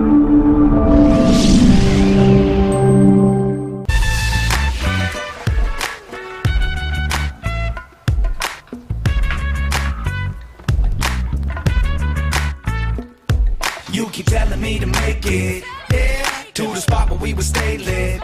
You keep telling me to make it, yeah, to the spot where we would stay lit,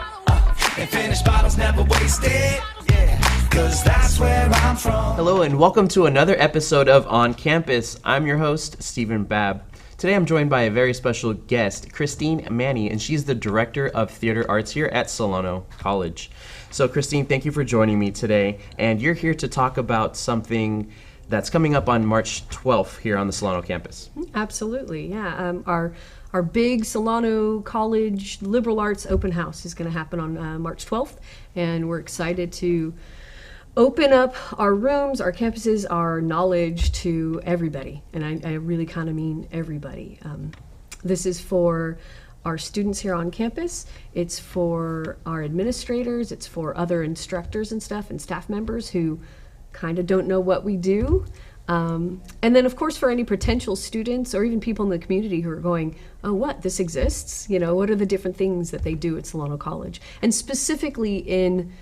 and finish bottles never wasted, yeah, cause that's where I'm from. Hello and welcome to another episode of On Campus. I'm your host, Steven Babb. Today I'm joined by a very special guest, Christine Manny, and she's the Director of Theater Arts here at Solano College. So Christine, thank you for joining me today, and you're here to talk about something that's coming up on March 12th here on the Solano campus. Absolutely, yeah. Our big Solano College Liberal Arts Open House is going to happen on March 12th, and we're excited to open up our rooms, our campuses, our knowledge to everybody, and I really kind of mean everybody. This is for our students here on campus, it's for our administrators, it's for other instructors and stuff and staff members who kind of don't know what we do. And then of course for any potential students or even people in the community who are going, oh, what, this exists? You know, what are the different things that they do at Solano College? And specifically in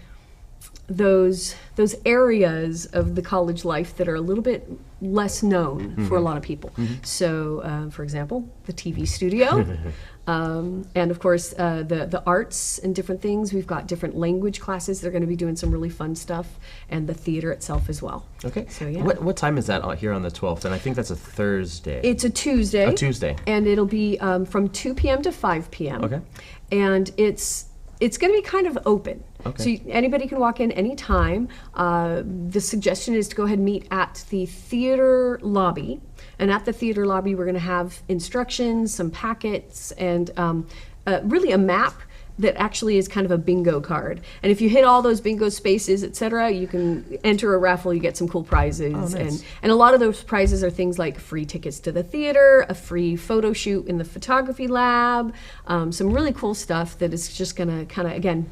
those areas of the college life that are a little bit less known for a lot of people. So, for example, the TV studio, and of course the arts and different things. We've got different language classes that are going to be doing some really fun stuff, and the theater itself as well. Okay. So yeah. What time is that here on the 12th? And I think that's a Thursday. It's a Tuesday. A Tuesday. And it'll be from 2 p.m. to 5 p.m. Okay. And it's going to be kind of open. Okay. So anybody can walk in anytime. The suggestion is to go ahead and meet at the theater lobby. And at the theater lobby, we're going to have instructions, some packets, and really a map that actually is kind of a bingo card. And if you hit all those bingo spaces, etc., you can enter a raffle, you get some cool prizes. Oh, nice. And a lot of those prizes are things like free tickets to the theater, a free photo shoot in the photography lab, some really cool stuff that is just gonna kind of, again,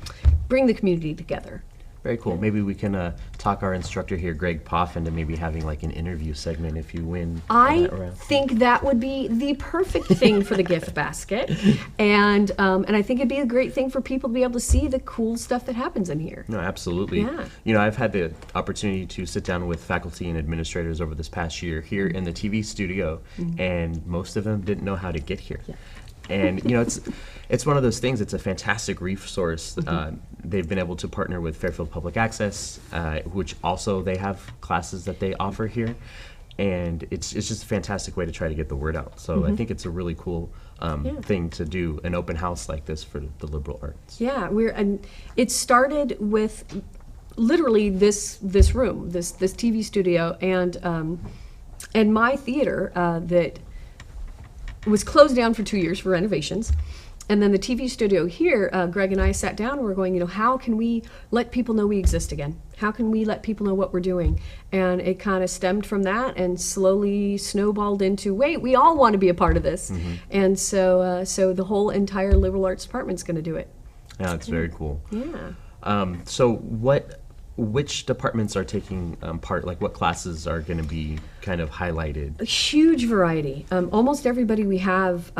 bring the community together. Very cool. Maybe we can talk our instructor here, Greg Poff, into maybe having like an interview segment if you win. I think that would be the perfect thing for the gift basket, and I think it'd be a great thing for people to be able to see the cool stuff that happens in here. No, absolutely. Yeah. You know, I've had the opportunity to sit down with faculty and administrators over this past year here in the TV studio, and most of them didn't know how to get here. Yeah. And you know, it's one of those things. It's a fantastic resource. They've been able to partner with Fairfield Public Access, which also they have classes that they offer here, and it's just a fantastic way to try to get the word out. So I think it's a really cool thing to do, an open house like this for the liberal arts. Yeah, it started with literally this room, this TV studio, and my theater that was closed down for 2 years for renovations. And then the TV studio here, Greg and I sat down and we're going, you know, how can we let people know we exist again? How can we let people know what we're doing? And it kind of stemmed from that and slowly snowballed into, wait, we all want to be a part of this. And so the whole entire liberal arts department's going to do it. Yeah, it's very cool. Yeah. So which departments are taking part? Like what classes are going to be kind of highlighted? A huge variety. Almost everybody we have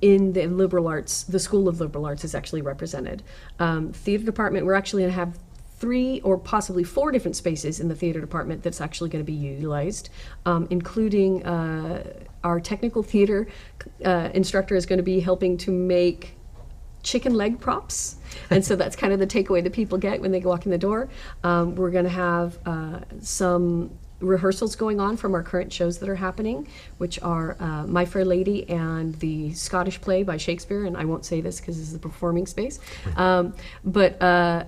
in the liberal arts, the School of Liberal Arts is actually represented. Theater department, we're actually going to have 3 or possibly 4 different spaces in the theater department that's actually going to be utilized, including our technical theater instructor is going to be helping to make chicken leg props, and so that's kind of the takeaway that people get when they walk in the door. We're going to have some rehearsals going on from our current shows that are happening, which are My Fair Lady and the Scottish play by Shakespeare, and I won't say this because this is a performing space. And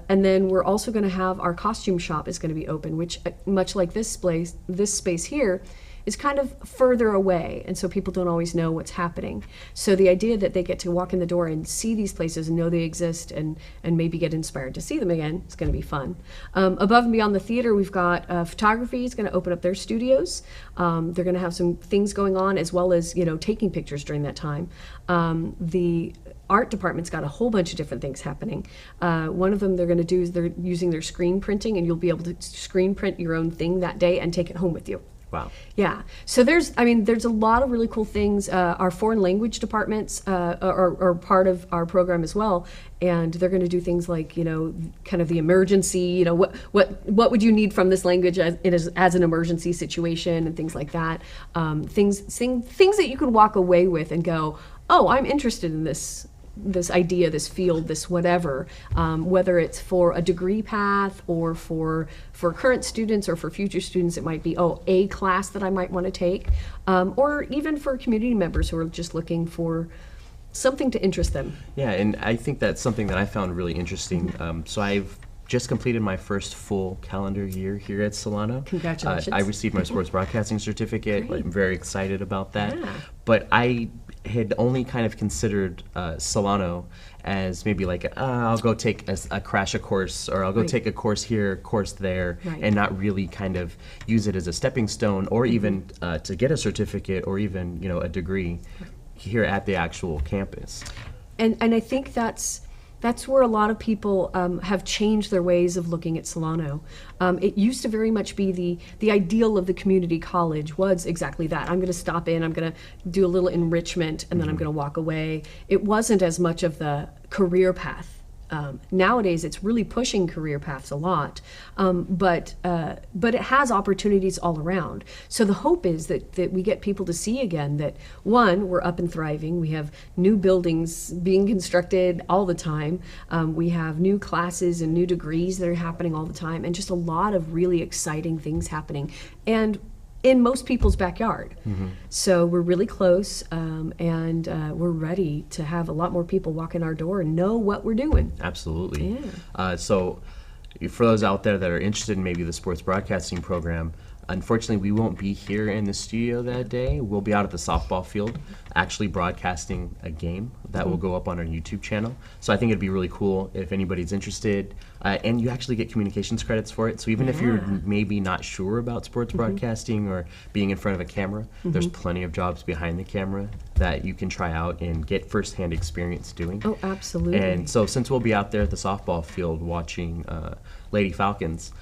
then we're also going to have our costume shop is going to be open, which much like this space here, is kind of further away, and so people don't always know what's happening. So the idea that they get to walk in the door and see these places and know they exist and maybe get inspired to see them again is going to be fun. Above and beyond the theater, we've got photography is going to open up their studios. They're going to have some things going on as well as, you know, taking pictures during that time. The art department's got a whole bunch of different things happening. One of them they're going to do is they're using their screen printing, and you'll be able to screen print your own thing that day and take it home with you. Wow. Yeah. So there's a lot of really cool things. Our foreign language departments are part of our program as well, and they're going to do things like, kind of the emergency, what would you need from this language as an emergency situation, and things like that. Things that you can walk away with and go, oh, I'm interested in this idea, this field, this whatever, whether it's for a degree path or for current students or for future students. It might be, a class that I might want to take, or even for community members who are just looking for something to interest them. Yeah, and I think that's something that I found really interesting. So I've just completed my first full calendar year here at Solano. Congratulations. I received my sports broadcasting certificate. Great. I'm very excited about that. Yeah. But I had only kind of considered Solano as maybe like, I'll go take a crash course, or I'll go take a course here, course there, and not really kind of use it as a stepping stone, or even to get a certificate, or even a degree here at the actual campus. And I think that's where a lot of people have changed their ways of looking at Solano. It used to very much be the ideal of the community college was exactly that. I'm going to stop in, I'm going to do a little enrichment, and then I'm going to walk away. It wasn't as much of the career path. Nowadays, it's really pushing career paths a lot, but it has opportunities all around. So the hope is that we get people to see again that, one, we're up and thriving. We have new buildings being constructed all the time. We have new classes and new degrees that are happening all the time, and just a lot of really exciting things happening. And in most people's backyard. So we're really close, and we're ready to have a lot more people walk in our door and know what we're doing. Absolutely. Yeah. So for those out there that are interested in maybe the sports broadcasting program, unfortunately, we won't be here in the studio that day. We'll be out at the softball field actually broadcasting a game that will go up on our YouTube channel. So I think it'd be really cool if anybody's interested. And you actually get communications credits for it. So even if you're maybe not sure about sports broadcasting or being in front of a camera, there's plenty of jobs behind the camera that you can try out and get firsthand experience doing. Oh, absolutely. And so since we'll be out there at the softball field watching Lady Falcons,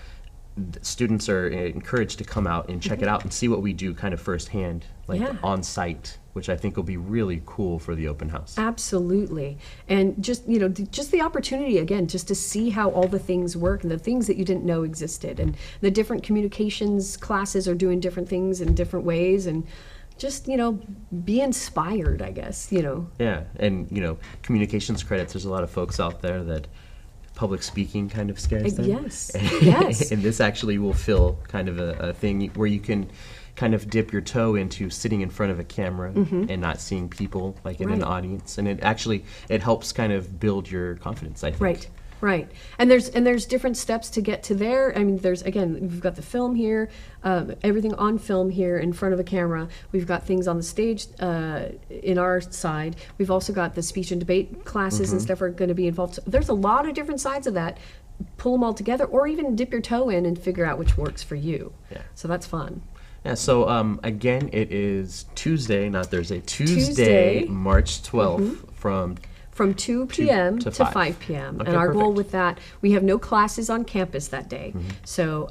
students are encouraged to come out and check it out and see what we do kind of firsthand, like on site, which I think will be really cool for the open house. Absolutely. And just the opportunity again, just to see how all the things work and the things that you didn't know existed, and the different communications classes are doing different things in different ways, and just be inspired, I guess. Yeah, and communications credits, there's a lot of folks out there that public speaking kind of scares them. Yes, yes. And this actually will fill kind of a thing where you can kind of dip your toe into sitting in front of a camera and not seeing people like in an audience. And it helps kind of build your confidence, I think. Right. And there's different steps to get to there. I mean, we've got the film here, everything on film here in front of a camera. We've got things on the stage in our side. We've also got the speech and debate classes and stuff are going to be involved. So there's a lot of different sides of that. Pull them all together, or even dip your toe in and figure out which works for you. Yeah. So that's fun. Yeah, so again, it is Tuesday, not Thursday, Tuesday. March 12th from 2 p.m. to 5 p.m. Okay, and our perfect. goal with that, we have no classes on campus that day. So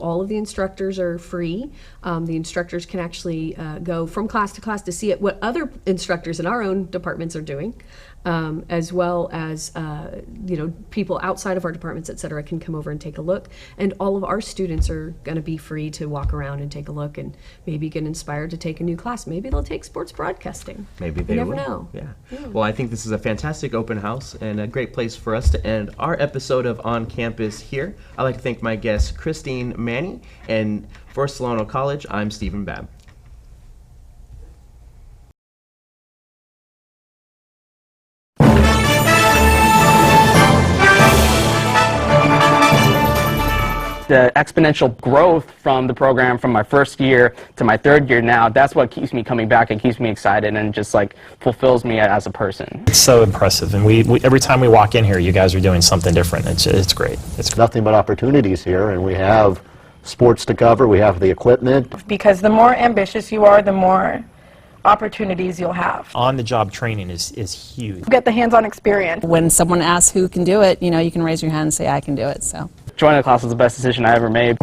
all of the instructors are free. The instructors can actually go from class to class to see what other instructors in our own departments are doing, as well as people outside of our departments, et cetera, can come over and take a look. And all of our students are going to be free to walk around and take a look and maybe get inspired to take a new class. Maybe they'll take sports broadcasting. Maybe they will. You never know. Yeah. Well, I think this is a fantastic open house and a great place for us to end our episode of On Campus here. I'd like to thank my guest, Christine Manny, and for Solano College, I'm Steven Babb. The exponential growth from the program from my first year to my third year now, that's what keeps me coming back and keeps me excited and just like fulfills me as a person. It's so impressive, and we every time we walk in here, you guys are doing something different. It's great. It's nothing but opportunities here, and we have sports to cover, we have the equipment. Because the more ambitious you are, the more opportunities you'll have. On-the-job training is huge. You get the hands-on experience. When someone asks who can do it, you can raise your hand and say, I can do it. So Joining the class was the best decision I ever made.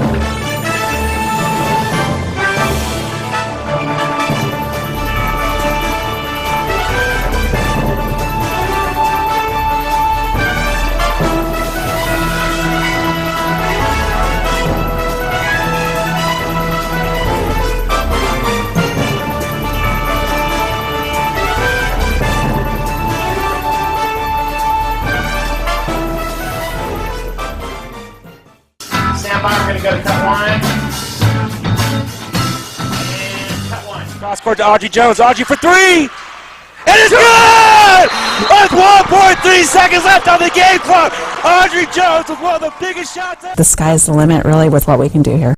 court to Audrey Jones. Audrey for three. It is good! With 1.3 seconds left on the game clock. Audrey Jones with one of the biggest shots ever. The sky's the limit, really, with what we can do here.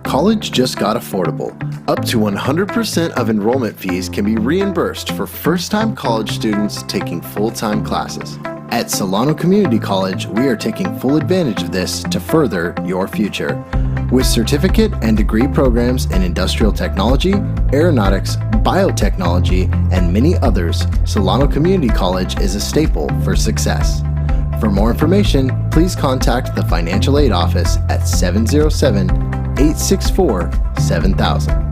College just got affordable. Up to 100% of enrollment fees can be reimbursed for first-time college students taking full-time classes. At Solano Community College, we are taking full advantage of this to further your future. With certificate and degree programs in industrial technology, aeronautics, biotechnology, and many others, Solano Community College is a staple for success. For more information, please contact the Financial Aid Office at 707-864-7000.